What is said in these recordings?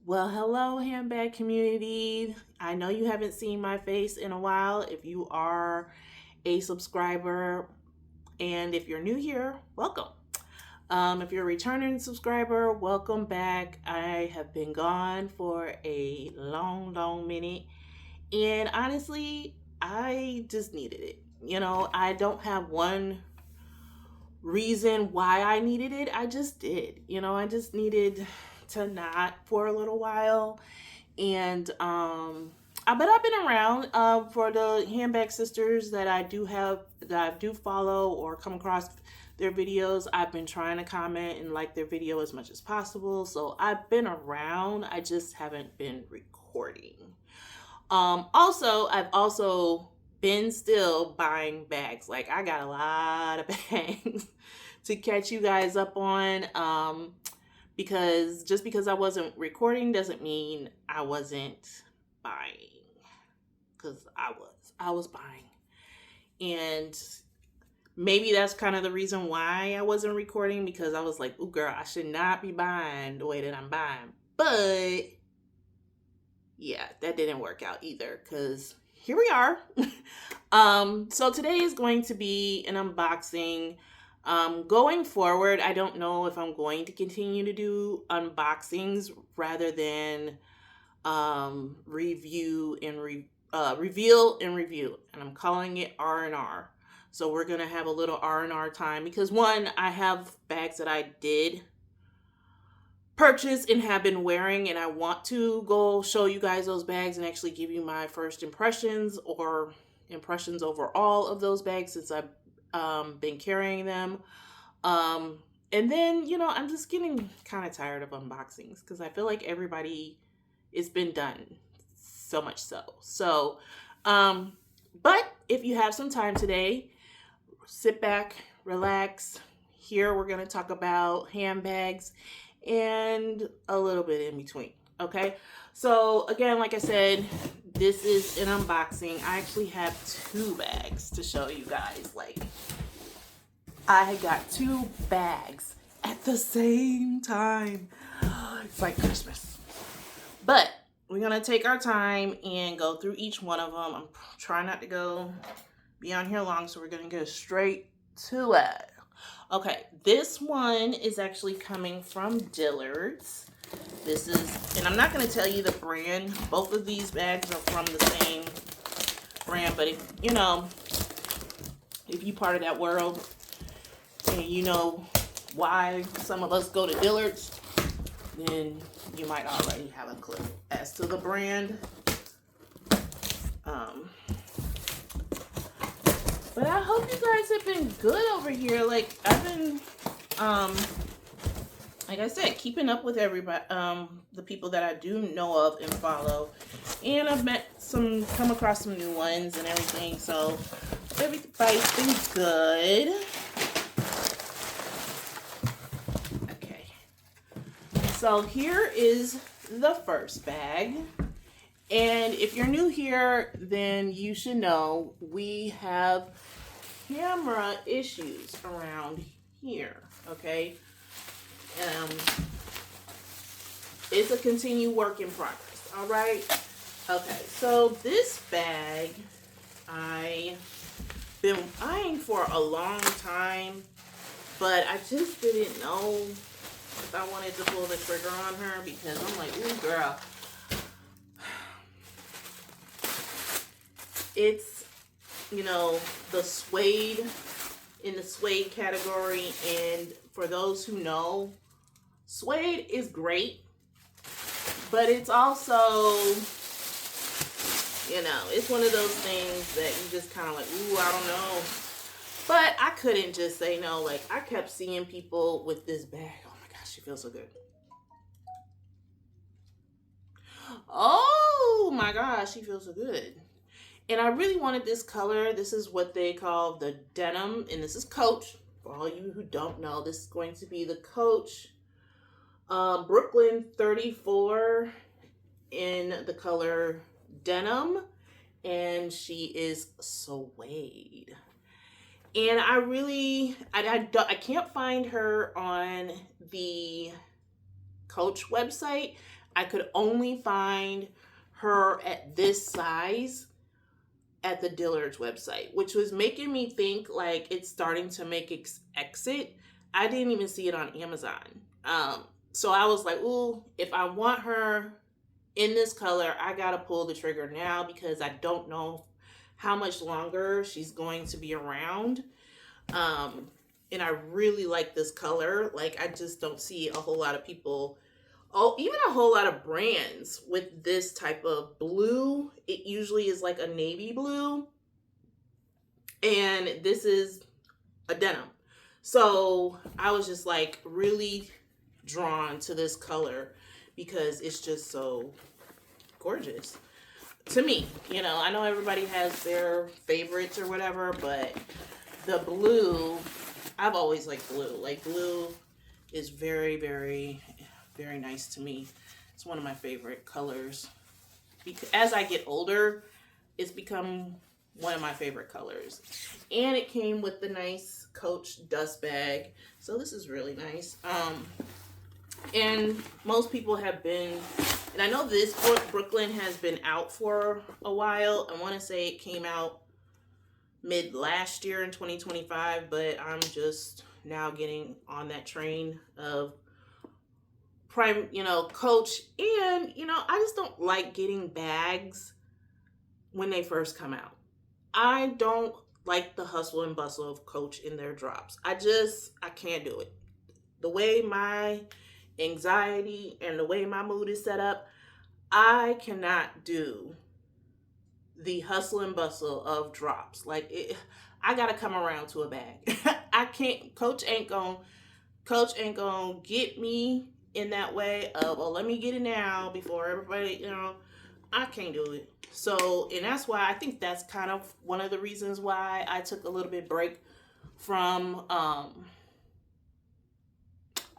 Well, hello, handbag community. I know you haven't seen my face in a while. If you are a subscriber, and if you're new here, welcome. If you're a returning subscriber, welcome back. I have been gone for a long minute, and honestly, I just needed it. I don't have one reason why I needed it. I just did. I just needed to not for a little while. And but I've been around for the handbag sisters that I do follow or come across their videos. I've been trying to comment and like their video as much as possible. So I've been around. I just haven't been recording. I've also been still buying bags. Like I got a lot of bags to catch you guys up on. Because just because I wasn't recording doesn't mean I wasn't buying. Because I was buying. And maybe that's kind of the reason why I wasn't recording, because I was like, "Ooh, girl, I should not be buying the way that I'm buying." But yeah, that didn't work out either, because here we are. So today is going to be an unboxing. Going forward, I don't know if I'm going to continue to do unboxings rather than reveal and review, and I'm calling it R&R. So we're gonna have a little R&R time, because one, I have bags that I did purchase and have been wearing, and I want to go show you guys those bags and actually give you my first impressions or impressions overall of those bags since I've been carrying them. And then, I'm just getting kind of tired of unboxings because I feel like it's been done so much so. So, but if you have some time today, sit back, relax. Here we're going to talk about handbags and a little bit in between. Okay. So again, like I said, this is an unboxing. I actually have two bags to show you guys. Like, I got two bags at the same time. It's like Christmas. But we're going to take our time and go through each one of them. I'm trying not to be on here long, so we're going to go straight to it. Okay, this one is actually coming from Dillard's. And I'm not going to tell you the brand. Both of these bags are from the same brand, but if you part of that world and you know why some of us go to Dillard's, then you might already have a clue as to the brand. But I hope you guys have been good over here. Like, I've been, like I said, keeping up with everybody, the people that I do know of and follow. And I've come across some new ones and everything. So everybody's been good. Okay. So here is the first bag. And if you're new here, then you should know we have camera issues around here, okay? It's a continued work in progress, all right? Okay, so this bag I've been eyeing for a long time, but I just didn't know if I wanted to pull the trigger on her, because I'm like, ooh, girl. It's, the suede, in the suede category. And for those who know, suede is great, but it's also, it's one of those things that you just kind of like, ooh, I don't know. But I couldn't just say no. Like, I kept seeing people with this bag. Oh my gosh, she feels so good. Oh my gosh, she feels so good. And I really wanted this color. This is what they call the denim. And this is Coach. For all you who don't know, this is going to be the Coach Brooklyn 34 in the color denim. And she is suede. And I can't find her on the Coach website. I could only find her at this size at the Dillard's website, which was making me think like it's starting to make exit. I didn't even see it on Amazon. So I was like, ooh, if I want her in this color, I gotta pull the trigger now because I don't know how much longer she's going to be around. And I really like this color. Like, I just don't see a whole lot of people, even a whole lot of brands with this type of blue. It usually is like a navy blue, and this is a denim. So I was just like really drawn to this color because it's just so gorgeous to me. You know, I know everybody has their favorites or whatever, but the blue, I've always liked blue. Like, blue is very, very, very nice to me. It's one of my favorite colors. Because as I get older, it's become one of my favorite colors. And it came with the nice Coach dust bag. So this is really nice. And most people have been, and I know this Brooklyn has been out for a while. I want to say it came out mid last year in 2025, but I'm just now getting on that train of prime, Coach. And, I just don't like getting bags when they first come out. I don't like the hustle and bustle of Coach in their drops. I can't do it. The way my anxiety and the way my mood is set up, I cannot do the hustle and bustle of drops. Like, I gotta come around to a bag. I can't. Coach ain't gonna get me in that way of, oh, let me get it now before everybody. I can't do it. So, and that's why I think that's kind of one of the reasons why I took a little bit break from.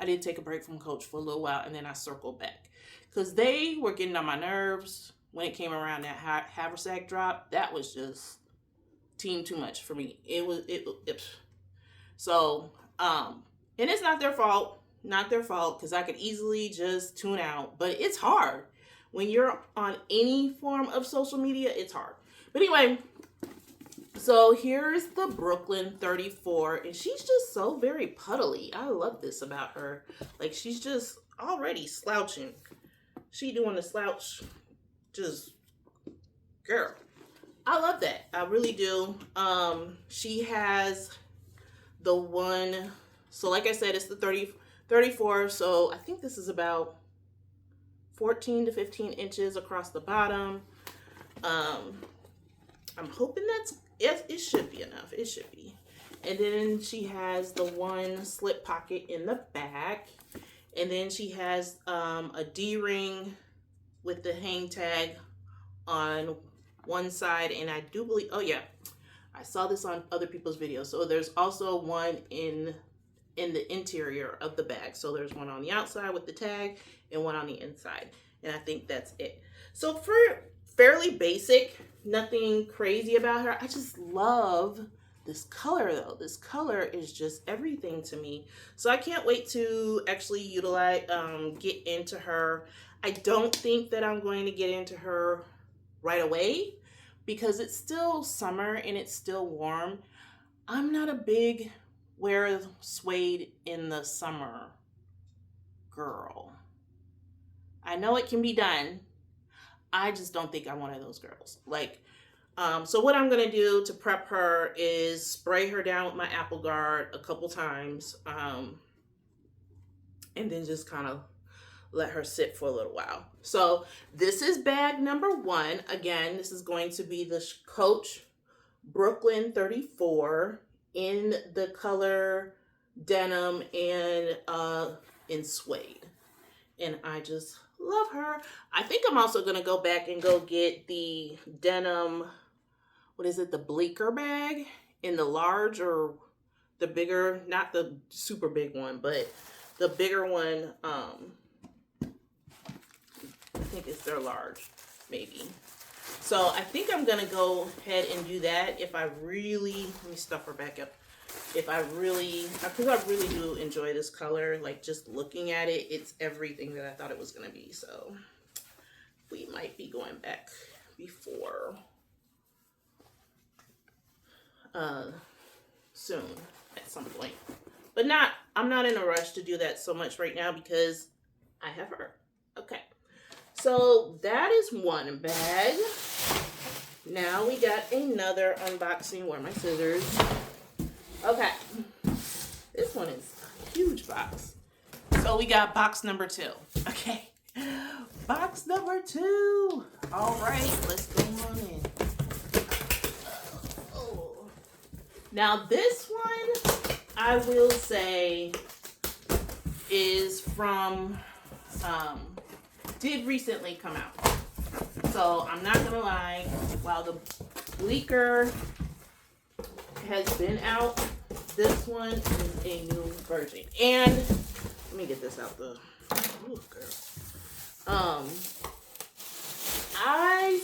I did take a break from Coach for a little while, and then I circled back because they were getting on my nerves when it came around that Haversack drop. That was just too much for me. So, and it's not their fault, because I could easily just tune out, but it's hard when you're on any form of social media. It's hard. But anyway, so here's the Brooklyn 34, and she's just so very puddly. I love this about her. Like, she's just already slouching. She doing the slouch, just, girl. I love that. I really do. She has the one, so like I said, it's the 34, so I think this is about 14 to 15 inches across the bottom. I'm hoping it should be enough. It should be. And then she has the one slip pocket in the back. And then she has a D-ring with the hang tag on one side. And I do believe, oh yeah, I saw this on other people's videos. So there's also one in the interior of the bag. So there's one on the outside with the tag and one on the inside. And I think that's it. So for fairly basic, nothing crazy about her. I just love this color though. This color is just everything to me. So I can't wait to actually get into her. I don't think that I'm going to get into her right away because it's still summer and it's still warm. I'm not a big wear suede in the summer girl. I know it can be done. I just don't think I'm one of those girls. Like, so what I'm going to do to prep her is spray her down with my Apple Guard a couple times. And then just kind of let her sit for a little while. So this is bag number 1. Again, this is going to be the Coach Brooklyn 34 in the color denim and in suede. And I just love her. I think I'm also going to go back and go get the denim, what is it, the Bleecker bag in the large or the bigger, not the super big one, but the bigger one. I think it's their large, maybe. So I think I'm going to go ahead and do that if I really, let me stuff her back up. if I really, because I really do enjoy this color, like just looking at it, it's everything that I thought it was going to be. So we might be going back before soon at some point. But I'm not in a rush to do that so much right now because I have her. Okay. So that is one bag. Now we got another unboxing. Where are my scissors? Okay. This one is a huge box. So we got box number 2. Okay. Box number 2. All right, let's go on in. Oh. Now this one, I will say, is from, did recently come out. So I'm not gonna lie, while the Bleecker has been out, this one is a new version. And let me get this out the, ooh, girl. I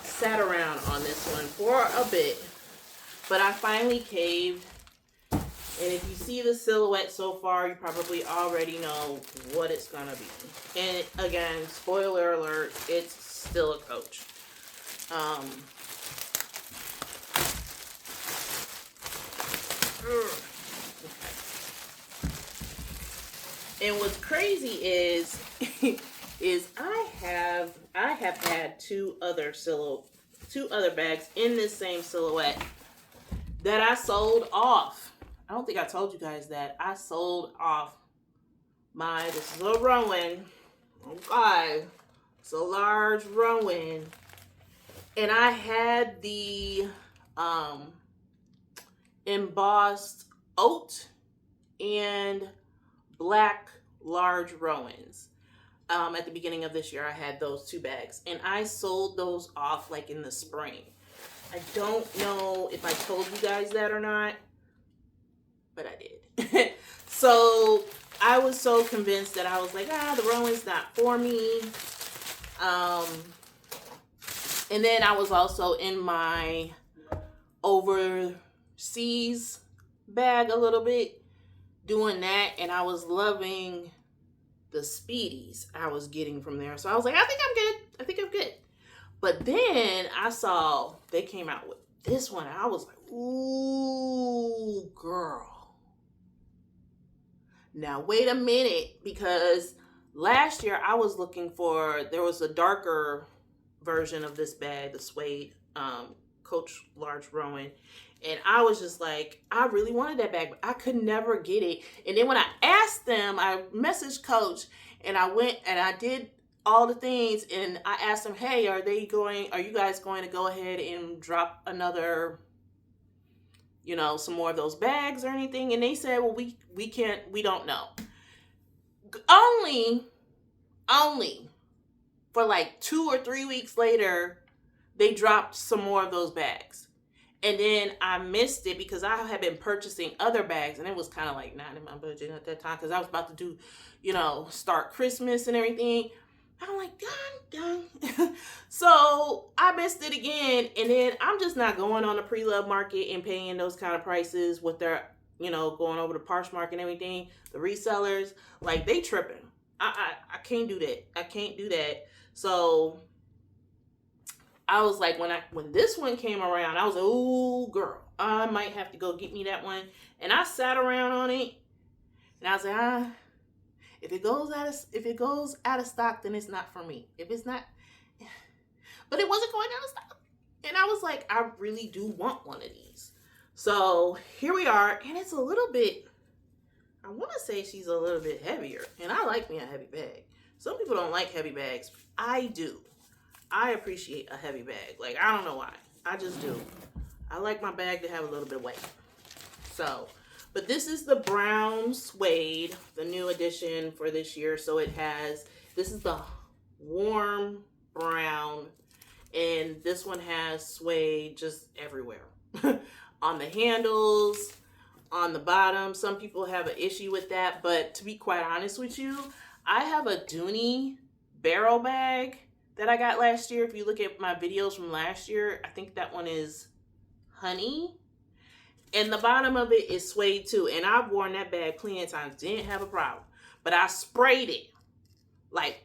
sat around on this one for a bit, but I finally caved. And if you see the silhouette so far, you probably already know what it's gonna be. And again, spoiler alert, it's still a Coach. Okay. And what's crazy is I have had two other bags in this same silhouette that I sold off. I don't think I told you guys that. I sold off this is a Rowan. Okay. It's a large Rowan. And I had the embossed oat and black large Rowans. At the beginning of this year, I had those 2 bags. And I sold those off like in the spring. I don't know if I told you guys that or not, but I did. So I was so convinced that I was like, the Rowan's not for me. And then I was also in my overseas bag a little bit doing that, and I was loving the Speedies I was getting from there. So I was like, I think I'm good. But then I saw they came out with this one, and I was like, ooh, girl. Now, wait a minute, because last year I was looking for, there was a darker version of this bag, the suede Coach Large Rowan. And I was just like, I really wanted that bag, but I could never get it. And then when I asked them, I messaged Coach, and I went and I did all the things. And I asked them, hey, are you guys going to go ahead and drop another, some more of those bags or anything? And they said, well, we don't know. Only for like 2 or 3 weeks later, they dropped some more of those bags. And then I missed it because I had been purchasing other bags, and it was kind of like not in my budget at that time because I was about to do, start Christmas and everything. I'm like, dang. So I missed it again. And then I'm just not going on the pre-love market and paying those kind of prices with their, going over the Poshmark and everything. The resellers, like, they tripping. I can't do that. I can't do that. So I was like, when this one came around, I was like, ooh, girl, I might have to go get me that one. And I sat around on it, and I was like, if it goes out of stock, then it's not for me. If it's not, but it wasn't going out of stock, and I was like, I really do want one of these. So here we are, and it's a little bit. I want to say she's a little bit heavier, and I like me a heavy bag. Some people don't like heavy bags. I do. I appreciate a heavy bag. Like, I don't know why. I just do. I like my bag to have a little bit of weight. So, but this is the brown suede, the new edition for this year. So this is the warm brown, and this one has suede just everywhere. On the handles, on the bottom. Some people have an issue with that, but to be quite honest with you, I have a Dooney barrel bag that I got last year. If you look at my videos from last year, I think that one is honey. And the bottom of it is suede too. And I've worn that bag plenty of times, didn't have a problem. But I sprayed it like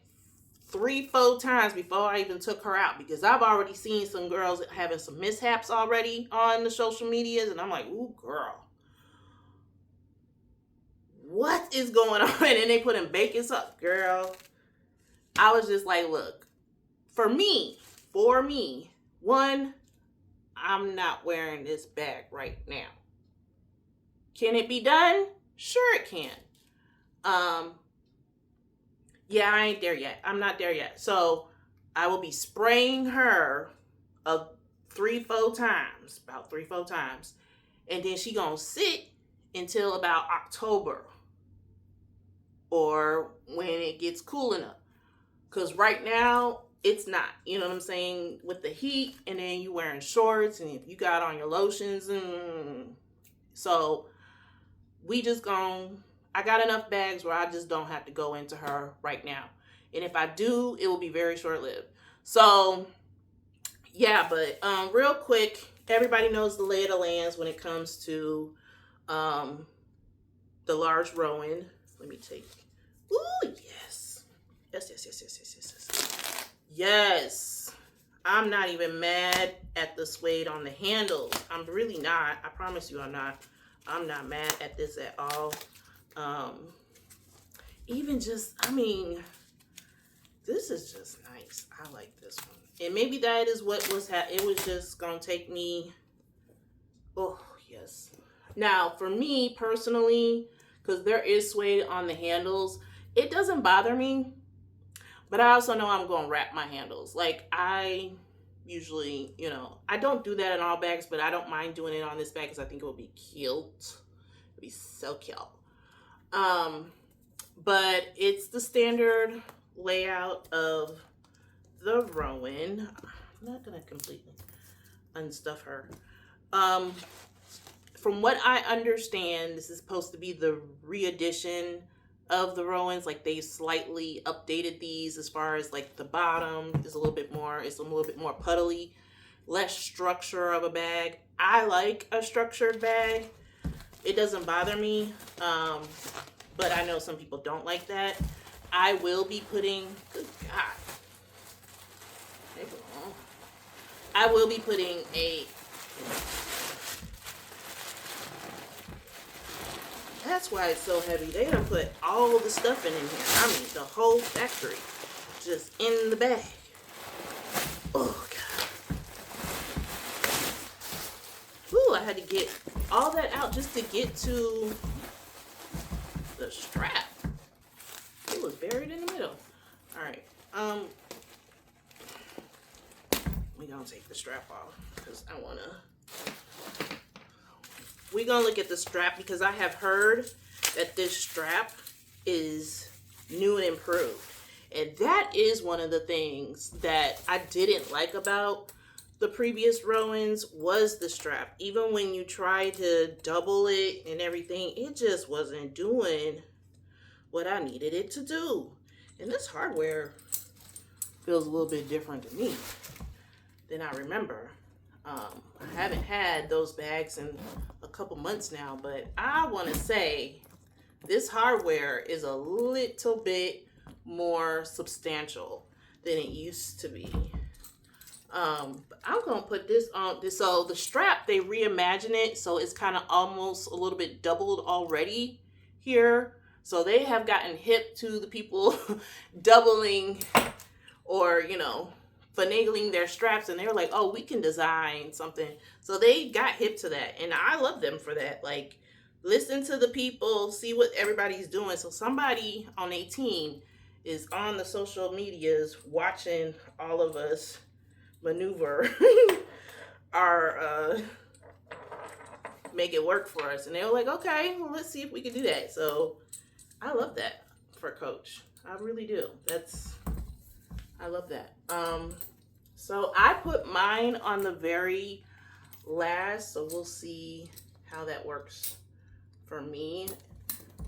3, 4 times before I even took her out, because I've already seen some girls having some mishaps already on the social medias, and I'm like, ooh, girl, what is going on? And they put in baking soda, girl. I was just like, look, for me, one, I'm not wearing this bag right now. Can it be done? Sure it can. Yeah, I ain't there yet. I'm not there yet. So I will be spraying her about 3, 4 times. And then she gonna sit until about October, or when it gets cool enough. Because right now, it's not. You know what I'm saying? With the heat, and then you wearing shorts, and if you got on your lotions, so we just gonna, I got enough bags where I just don't have to go into her right now. And if I do, it will be very short-lived. So, yeah, but real quick, everybody knows the lay of the lands when it comes to the large Rowan. Let me take, ooh, yes. Yes. I'm not even mad at the suede on the handles. I'm really not. I promise you I'm not. I'm not mad at this at all. Even just, I mean, this is just nice. I like this one. And maybe that is what was, it was just going to take me, oh, yes. Now, for me personally, because there is suede on the handles, it doesn't bother me. But I also know I'm going to wrap my handles. Like, I usually, you know, I don't do that in all bags, but I don't mind doing it on this bag because I think it will be cute. It'll be so cute. But it's the standard layout of the Rowan. I'm not going to completely unstuff her. From what I understand, this is supposed to be the re-edition of the Rowans. Like, they slightly updated these as far as like the bottom is a little bit more, it's a little bit more puddly, less structure of a bag. I like a structured bag. It doesn't bother me, but I know some people don't like that. I will be putting, good God, I will be putting a, that's why it's so heavy. They done put all the stuff in here. I mean, the whole factory just in the bag. Oh, God. Ooh, I had to get all that out just to get to the strap. It was buried in the middle. All right. We're going to take the strap off because I want to. We're going to look at the strap because I have heard that this strap is new and improved. And that is one of the things that I didn't like about the previous Rowans was the strap. Even when you try to double it and everything, it just wasn't doing what I needed it to do. And this hardware feels a little bit different to me than I remember. I haven't had those bags in a couple months now, but I want to say this hardware is a little bit more substantial than it used to be. I'm going to put this on. So the strap, they reimagine it, so it's kind of almost a little bit doubled already here. So they have gotten hip to the people doubling or, you know, finagling their straps, and they were like, oh, we can design something. So they got hip to that, and I love them for that. Like, listen to the people, see what everybody's doing. So somebody on a team is on the social medias watching all of us maneuver our make it work for us, and they were like, okay, well, let's see if we can do that. So I love that for Coach. I really do. I love that. So I put mine on the very last, so we'll see how that works for me.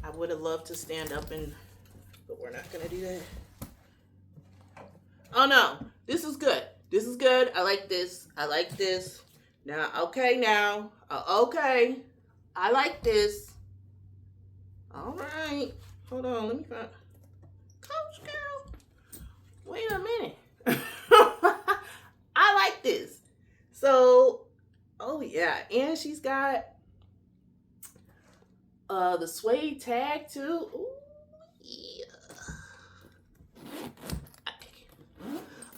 I would have loved to stand up but we're not gonna do that. Oh no, this is good. This is good. I like this. I like this. Now, okay, okay. I like this. All right. Hold on. Let me find. Coach girl. Wait a minute. I like this. So, oh yeah. And she's got the suede tag too. Ooh, yeah.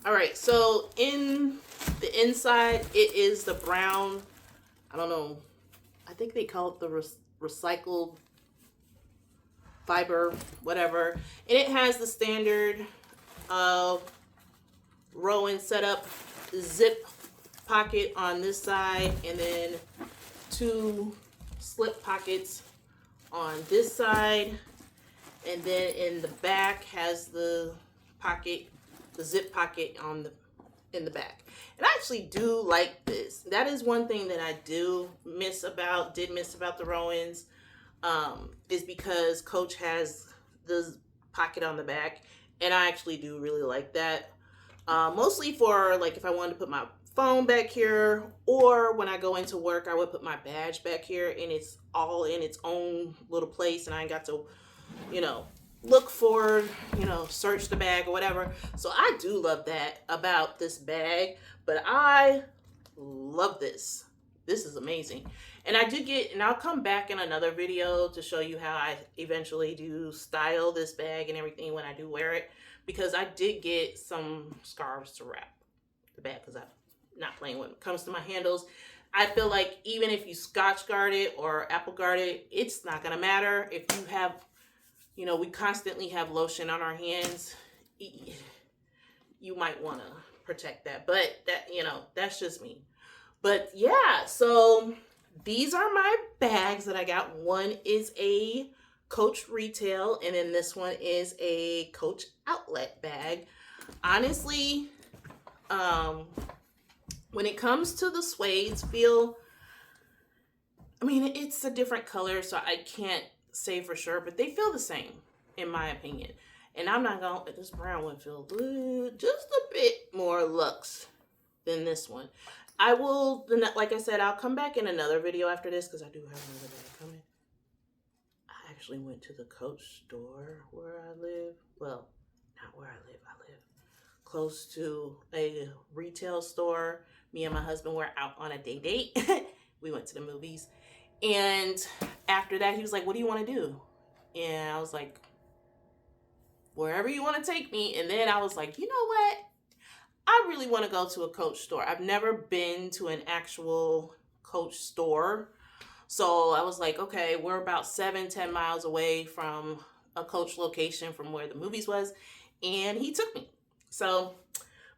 All right. So in the inside, it is the brown. I don't know. I think they call it the recycled fiber, whatever. And it has the standard Rowan setup, zip pocket on this side, and then 2 slip pockets on this side. And then in the back has the pocket, the zip pocket on the in the back. And I actually do like this. That is one thing that I did miss about the Rowans, is because Coach has the pocket on the back, and I actually do really like that. Mostly for like if I wanted to put my phone back here, or when I go into work, I would put my badge back here, and it's all in its own little place, and I ain't got to, look for, search the bag or whatever. So I do love that about this bag, but I love this. This is amazing. And I do get, and I'll come back in another video to show you how I eventually do style this bag and everything when I do wear it, because I did get some scarves to wrap the bag because I'm not playing when it comes to my handles. I feel like even if you Scotch guard it or Apple guard it, it's not going to matter. If you have, we constantly have lotion on our hands, you might want to protect that. But that, that's just me. But yeah, so these are my bags that I got. One is a Coach retail, and then this one is a Coach outlet bag. Honestly, when it comes to the suedes feel, it's a different color, so I can't say for sure, but they feel the same, in my opinion. And I'm not going to, this brown one feels just a bit more luxe than this one. I will, like I said, I'll come back in another video after this because I do have another bag coming. I actually went to the Coach store where I live. Well, not where I live. I live close to a retail store. Me and my husband were out on a date. We went to the movies. And after that, he was like, what do you want to do? And I was like, wherever you want to take me. And then I was like, you know what? I really want to go to a Coach store. I've never been to an actual Coach store. So I was like, okay, we're about 7-10 miles away from a Coach location from where the movies was. And he took me. So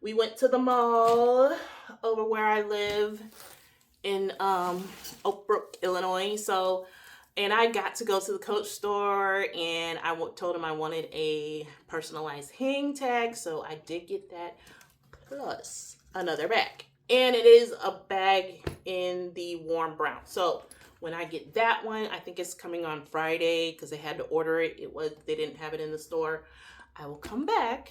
we went to the mall over where I live in Oak Brook, Illinois. So, and I got to go to the Coach store, and I told him I wanted a personalized hang tag. So I did get that, plus another bag. And it is a bag in the warm brown. So when I get that one, I think it's coming on Friday because they had to order it. They didn't have it in the store. I will come back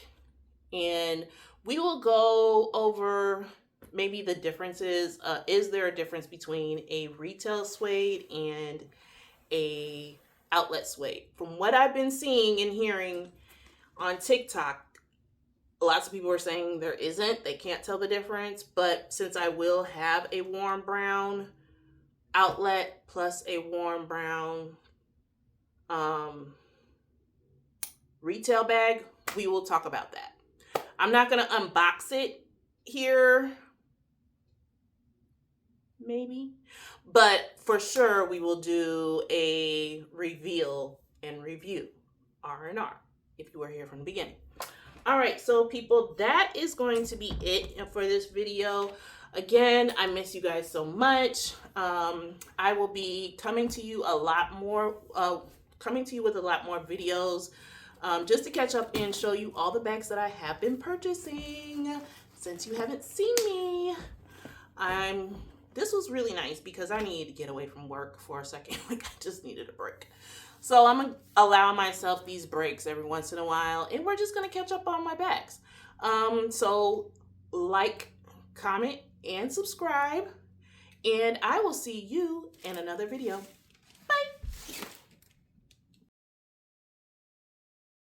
and we will go over maybe the differences. Is there a difference between a retail suede and a outlet suede? From what I've been seeing and hearing on TikTok, lots of people are saying there isn't. They can't tell the difference. But since I will have a warm brown outlet plus a warm brown retail bag, we will talk about that. I'm not going to unbox it here, maybe, but for sure we will do a reveal and review, R&R, if you were here from the beginning. All right, so people, that is going to be it for this video. Again, I miss you guys so much. I will be coming to you with a lot more videos, just to catch up and show you all the bags that I have been purchasing since you haven't seen me. This was really nice because I needed to get away from work for a second. Like, I just needed a break. So I'm going to allow myself these breaks every once in a while, and we're just going to catch up on my bags. So like, comment, and subscribe, and I will see you in another video.